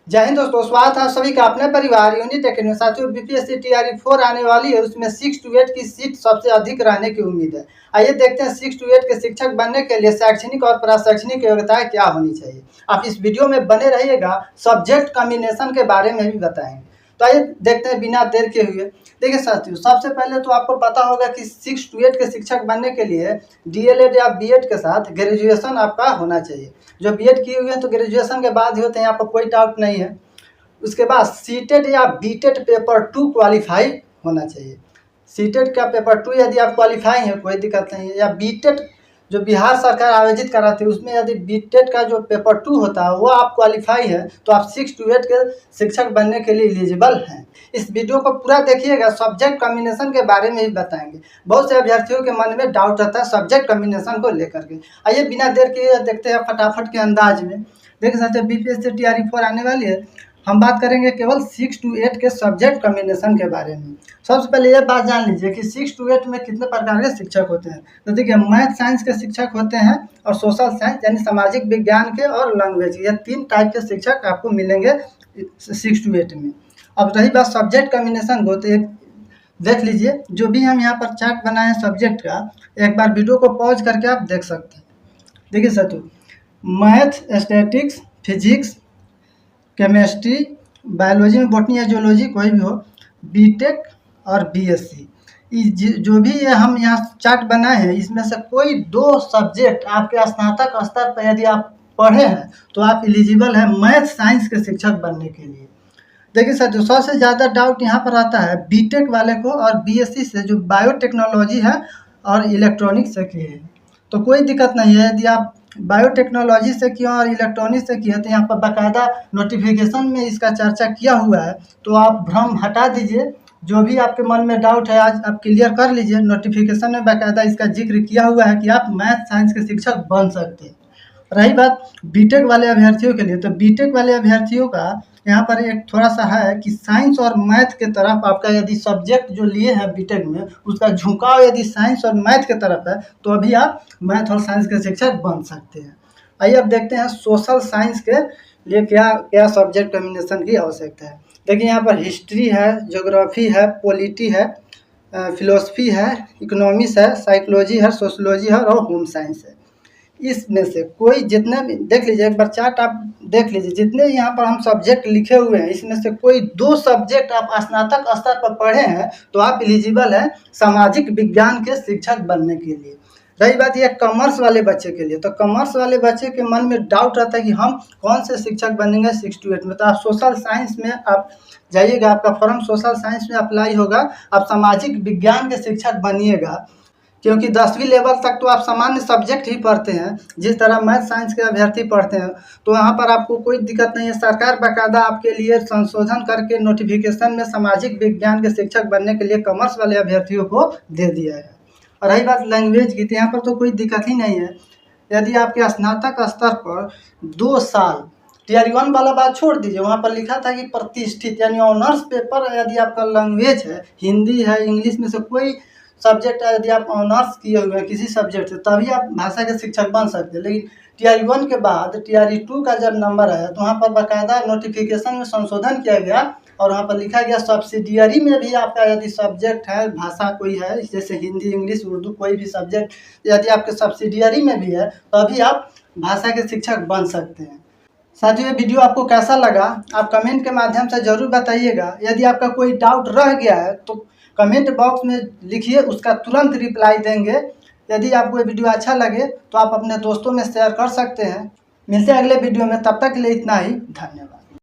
जय हिंद दोस्तों, स्वागत है सभी का अपने परिवार यूनिट एकेडमी। साथियों, बीपीएससी टीआरई 4 आने वाली है, उसमें 6 to 8 की सीट सबसे अधिक रहने की उम्मीद है। आइए देखते हैं 6 to 8 के शिक्षक बनने के लिए शैक्षणिक और प्रशैक्षणिक योग्यताएं क्या होनी चाहिए। आप इस वीडियो में बने रहिएगा, सब्जेक्ट कॉम्बिनेशन के बारे में भी बताएंगे। तो आइए देखते हैं बिना देर के हुए। देखिए साथियों, सबसे पहले तो आपको पता होगा कि 6 to 8 के शिक्षक बनने के लिए डीएलएड या बीएड के साथ ग्रेजुएशन आपका होना चाहिए। जो बीएड किए हुए हैं तो ग्रेजुएशन के बाद ही होते हैं, यहाँ पर कोई डाउट नहीं है। उसके बाद सीटेड या बीटेड पेपर 2 क्वालिफाई होना चाहिए। सीटेड का पेपर 2 यदि आप क्वालिफाई हैं कोई दिक्कत नहीं है, या बीटेड जो बिहार सरकार आयोजित कराती है उसमें यदि बीटेड का जो पेपर 2 होता है वो आप क्वालिफाई है तो आप 6 to 8 के शिक्षक बनने के लिए एलिजिबल हैं। इस वीडियो को पूरा देखिएगा, सब्जेक्ट कॉम्बिनेशन के बारे में ही बताएंगे। बहुत से अभ्यर्थियों के मन में डाउट रहता है सब्जेक्ट कॉम्बिनेशन को लेकर के। आइए बिना देर के देखते हैं फटाफट के अंदाज में। देख सकते हैं बीपीएससी टीआरई 4 आने वाली है, हम बात करेंगे केवल 6 to 8 के सब्जेक्ट कॉम्बिनेशन के बारे में। सबसे पहले ये बात जान लीजिए कि 6 to 8 में कितने प्रकार के शिक्षक होते हैं। तो देखिए, मैथ साइंस के शिक्षक होते हैं और सोशल साइंस यानी सामाजिक विज्ञान के और लैंग्वेज, ये 3 टाइप के शिक्षक आपको मिलेंगे 6 to 8 में। अब रही बात सब्जेक्ट कॉम्बिनेशन को, तो देख लीजिए जो भी हम यहाँ पर चार्ट बनाए हैं सब्जेक्ट का, एक बार वीडियो को पॉज करके आप देख सकते हैं। देखिए साथियों, math, statics, physics, chemistry, biology में बॉटनी या जियोलॉजी कोई भी हो, बीटेक और बीएससी, जो भी ये हम यहाँ चार्ट बनाए हैं इसमें से कोई 2 सब्जेक्ट आपके स्नातक स्तर पर यदि आप पढ़े हैं तो आप एलिजिबल हैं मैथ साइंस के शिक्षक बनने के लिए। देखिए साथियों, सबसे ज़्यादा डाउट यहाँ पर आता है बीटेक वाले को और बीएससी से जो बायोटेक्नोलॉजी है और इलेक्ट्रॉनिक्स से किए हैं। तो कोई दिक्कत नहीं है, यदि आप बायोटेक्नोलॉजी से किया और इलेक्ट्रॉनिक्स से किया तो यहाँ पर बाकायदा नोटिफिकेशन में इसका चर्चा किया हुआ है। तो आप भ्रम हटा दीजिए, जो भी आपके मन में डाउट है आज आप क्लियर कर लीजिए। नोटिफिकेशन में बाकायदा इसका जिक्र किया हुआ है कि आप मैथ साइंस के शिक्षक बन सकते हैं। रही बात बीटेक वाले अभ्यर्थियों के लिए, तो बीटेक वाले अभ्यर्थियों का यहाँ पर एक थोड़ा सा है कि साइंस और मैथ के तरफ आपका यदि सब्जेक्ट जो लिए हैं बीटेक में उसका झुकाव यदि साइंस और मैथ के तरफ है तो अभी आप मैथ और साइंस के शिक्षक बन सकते हैं। आइए अब देखते हैं सोशल साइंस के लिए क्या क्या सब्जेक्ट कॉम्बिनेशन की आवश्यकता है। देखिए यहाँ पर हिस्ट्री है, ज्योग्राफी है, पॉलिटी है, फिलोसफी है, इकोनॉमिक्स है, साइकोलॉजी है, सोशलॉजी है और होम साइंस है। इसमें से कोई जितने भी देख लीजिए, एक बार चार्ट आप देख लीजिए, जितने यहाँ पर हम सब्जेक्ट लिखे हुए हैं इसमें से कोई 2 सब्जेक्ट आप स्नातक स्तर पर पढ़े हैं तो आप एलिजिबल हैं सामाजिक विज्ञान के शिक्षक बनने के लिए। रही बात ये कॉमर्स वाले बच्चे के लिए, तो कॉमर्स वाले बच्चे के मन में डाउट रहता है कि हम कौन से शिक्षक बनेंगे 6 to 8 में। तो आप सोशल साइंस में आप जाइएगा, आपका फॉर्म सोशल साइंस में अप्लाई होगा, आप सामाजिक विज्ञान के शिक्षक बनिएगा। क्योंकि 10वीं लेवल तक तो आप सामान्य सब्जेक्ट ही पढ़ते हैं जिस तरह मैथ साइंस के अभ्यर्थी पढ़ते हैं, तो यहाँ पर आपको कोई दिक्कत नहीं है। सरकार बाकायदा आपके लिए संशोधन करके नोटिफिकेशन में सामाजिक विज्ञान के शिक्षक बनने के लिए कॉमर्स वाले अभ्यर्थियों को दे दिया है। और रही बात लैंग्वेज की, तो यहाँ पर तो कोई दिक्कत ही नहीं है। यदि आपके स्नातक स्तर पर 2 साल, टीआरई 1 वाला बात छोड़ दीजिए, वहाँ पर लिखा था कि प्रतिष्ठित यानी ऑनर्स पेपर यदि आपका लैंग्वेज है, हिंदी है, इंग्लिश में से कोई सब्जेक्ट है, यदि आप ऑनर्स किए हुए हैं किसी सब्जेक्ट से तभी आप भाषा के शिक्षक बन सकते हैं। लेकिन टीआरई 1 के बाद टीआरई 2 का जब नंबर आया तो वहाँ पर बाकायदा नोटिफिकेशन में संशोधन किया गया और वहाँ पर लिखा गया सब्सिडियरी में भी आपका यदि सब्जेक्ट है, भाषा कोई है जैसे हिंदी, इंग्लिश, उर्दू, कोई भी सब्जेक्ट यदि आपके सब्सिडियरी में भी है तो अभी आप भाषा के शिक्षक बन सकते हैं। साथियों, ये वीडियो आपको कैसा लगा आप कमेंट के माध्यम से ज़रूर बताइएगा। यदि आपका कोई डाउट रह गया है तो कमेंट बॉक्स में लिखिए, उसका तुरंत रिप्लाई देंगे। यदि आपको ये वीडियो अच्छा लगे तो आप अपने दोस्तों में शेयर कर सकते हैं। मिलते हैं अगले वीडियो में, तब तक के लिए इतना ही, धन्यवाद।